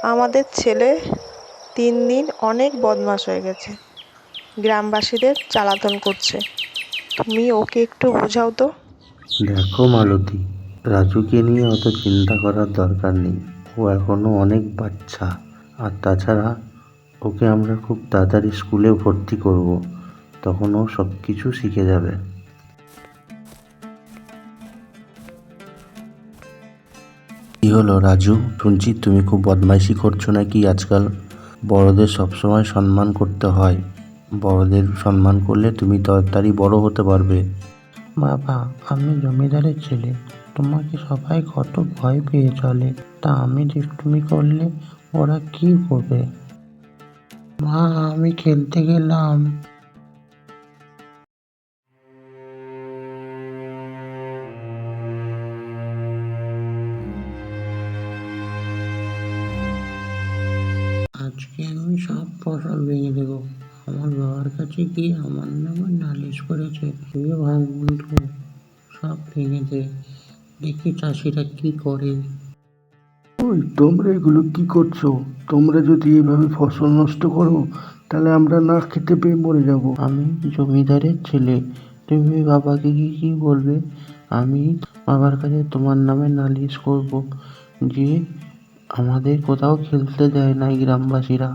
আমাদের ছেলে দিন দিন অনেক বদমাশ হয়ে গেছে, গ্রামবাসীদের জ্বালাতন করছে। তুমি ওকে একটু বোঝাও তো। দেখো মালতী, রাজুকে নিয়ে অত চিন্তা করার দরকার নেই। ও এখনো অনেক বাচ্চা। আর তাছাড়া ওকে আমরা খুব তাড়াতাড়ি স্কুলে ভর্তি করব। তখন ও সব কিছু শিখে যাবে। কি হলো রাজু, শুনছি তুমি খুব বদমাইশি করছো নাকি আজকাল? বড়দের সবসময় সম্মান করতে হয়। বড়দের সম্মান করলে তুমি তাড়াতাড়ি বড় হতে পারবে। বাবা, আমি জমিদারের ছেলে। তোমাকে সবাই কত ভয় পেয়ে চলে, তা আমি দুষ্টুমি করলে ওরা কি করবে? মা, আমি খেলতে গেলাম। আজকে আমি সব ফসল ভেঙে দেবো। আমার বাবার কাছে গিয়ে আমার নামে নালিশ করেছে। তুইও ভাই বন্ধু, সব ভেঙে দে, দেখি চাষিরা কি করে। ওই তোমরা এগুলো কি করছো? তোমরা যদি এভাবে ফসল নষ্ট করো, তাহলে আমরা না খেতে পেয়ে মরে যাব। আমি জমিদারের ছেলে, তুমি বাবাকে গিয়ে কি বলবে? আমি বাবার কাছে তোমার নামে নালিশ করব যে আমাদের কোথাও খেলতে দেয় না এই গ্রামবাসীরা।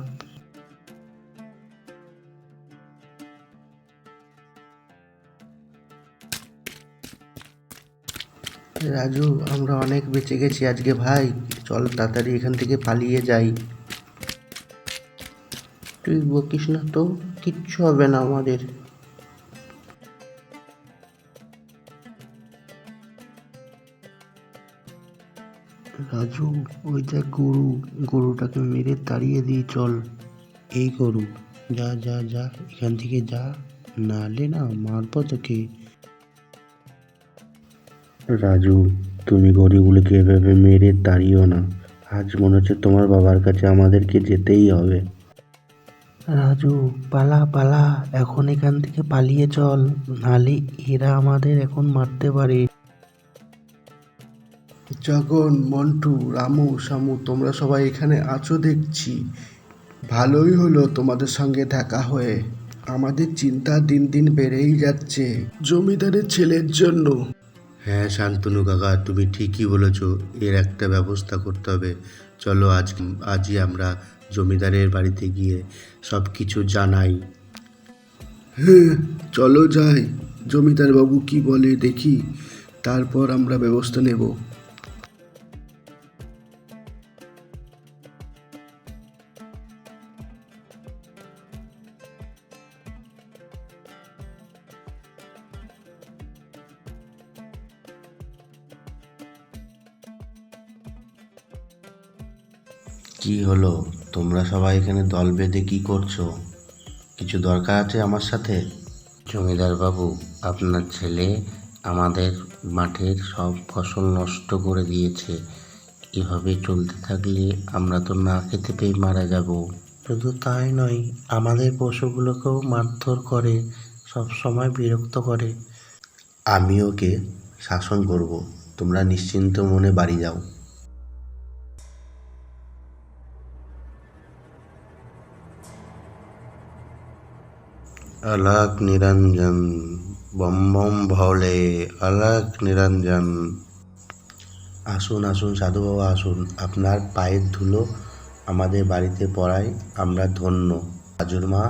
রাজু, আমরা অনেক বেঁচে গেছি আজকে ভাই। চল তাড়াতাড়ি এখান থেকে পালিয়ে যাই। তুই বকিস না তো, কিচ্ছু হবে না আমাদের। রাজু, ওই দেখ গরু, গরুটাকে মেরে তাড়িয়ে দিই চল। এই গরু, যা যা যা, এখান থেকে যা, নাহলে না মারবো তোকে। রাজু, তুমি গরুগুলোকে এভাবে মেরে তাড়িও না। আজ মনে হচ্ছে তোমার বাবার কাছে আমাদেরকে যেতেই হবে। রাজু, পালা পালা, এখন এখান থেকে পালিয়ে চল, নাহলে এরা আমাদের এখন মারতে পারে। জগন, মন্টু, রামু, শামু, তোমরা সবাই এখানে আছো দেখছি। ভালোই হলো তোমাদের সঙ্গে দেখা হয়ে। আমাদের চিন্তা দিন দিন বেড়েই যাচ্ছে জমিদারের ছেলের জন্য। হ্যাঁ শান্তনু কাকা, তুমি ঠিকই বলেছ। এর একটা ব্যবস্থা করতে হবে। চলো আজই আমরা জমিদারের বাড়িতে গিয়ে সব কিছু জানাই। হ্যাঁ, চলো যাই। জমিদার বাবু কি বলে দেখি, তারপর আমরা ব্যবস্থা নেব। কি হলো, তোমরা সবাই এখানে দল বেঁধে কি করছো? কিছু দরকার আছে আমার সাথে? জমিদার বাবু, আপনার ছেলে আমাদের মাঠের সব ফসল নষ্ট করে দিয়েছে। এভাবে চলতে থাকলে আমরা তো না খেতে পেয়ে মারা যাব। শুধু তাই নয়, আমাদের পশুগুলোকেও মারধর করে, সব সময় বিরক্ত করে। আমি ওকে শাসন করব, তোমরা নিশ্চিন্ত মনে বাড়ি যাও। अलग निरंजन, बम बम भोले, अलग নিরঞ্জন। আসুন আসুন সাধু বাবা, আসুন, আপনার পায়ের ধুলো আমাদের বাড়িতে পড়ায় আমরা ধন্য। রাজুর মা,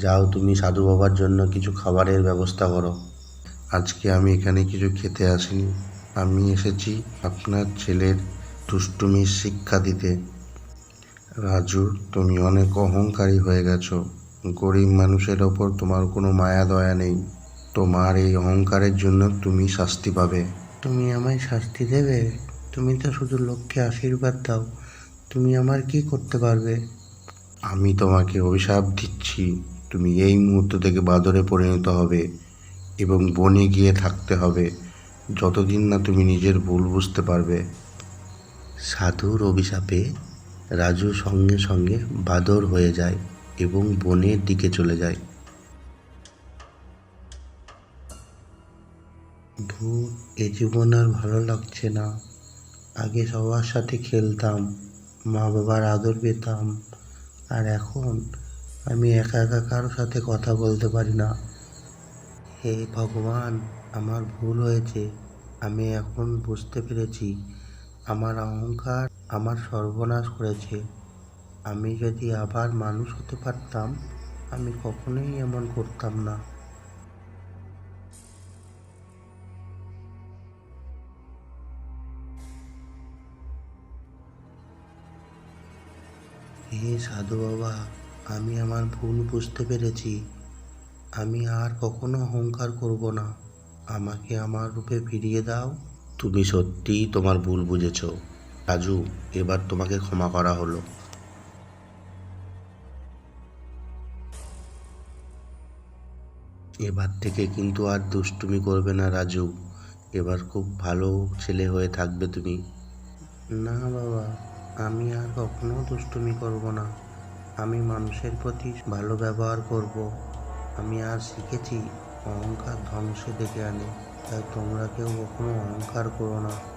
যাও তুমি সাধু বাবার জন্য কিছু খাবারের ব্যবস্থা করো। আজকে আমি এখানে কিছু খেতে আসিনি, আমি এসেছি আপনার ছেলের দুষ্টুমির শিক্ষা দিতে। রাজু, তুমি অনেক অহংকারী হয়ে গেছো। গরিব মানুষের ওপর তোমার কোনো মায়া দয়া নেই। তোমার এই অহংকারের জন্য তুমি শাস্তি পাবে। তুমি আমায় শাস্তি দেবে? তুমি তো শুধু লোককে আশীর্বাদ দাও, তুমি আমার কি করতে পারবে? আমি তোমাকে অভিশাপ দিচ্ছি, তুমি এই মুহূর্ত থেকে বাদরে পরিণত হবে এবং বনে গিয়ে থাকতে হবে, যতদিন না তুমি নিজের ভুল বুঝতে পারবে। সাধুর অভিশাপে রাজু সঙ্গে সঙ্গে বাদর হয়ে যায় এবং বনের দিকে চলে যায়। ধুর, এ জীবন আর ভালো লাগছে না। আগে সবার সাথে খেলতাম, মা বাবার আদর পেতাম, আর এখন আমি একা একা কারোর সাথে কথা বলতে পারি না। হে ভগবান, আমার ভুল হয়েছে। আমি এখন বুঝতে পেরেছি আমার অহংকার আমার সর্বনাশ করেছে। আমি যদি আবার মানুষ হতে পারতাম, আমি কখনোই এমন করতাম না। হে সাধু বাবা, আমি আমার ভুল বুঝতে পেরেছি। আমি আর কখনো অহংকার করব না। আমাকে আমার রূপে ফিরিয়ে দাও। তুমি সত্যিই তোমার ভুল বুঝেছ রাজু। এবার তোমাকে ক্ষমা করা হলো। এবার থেকে কিন্তু আর দুষ্টুমি করবে না রাজু। এবার খুব ভালো ছেলে হয়ে থাকবে তুমি। না বাবা, আমি আর কখনো দুষ্টুমি করব না। আমি মানুষের প্রতি ভালো ব্যবহার করব। আমি আর শিখেছি অহংকার ধ্বংস ডেকে আনে। তাই তোমরা কেউ কখনো অহংকার করো না।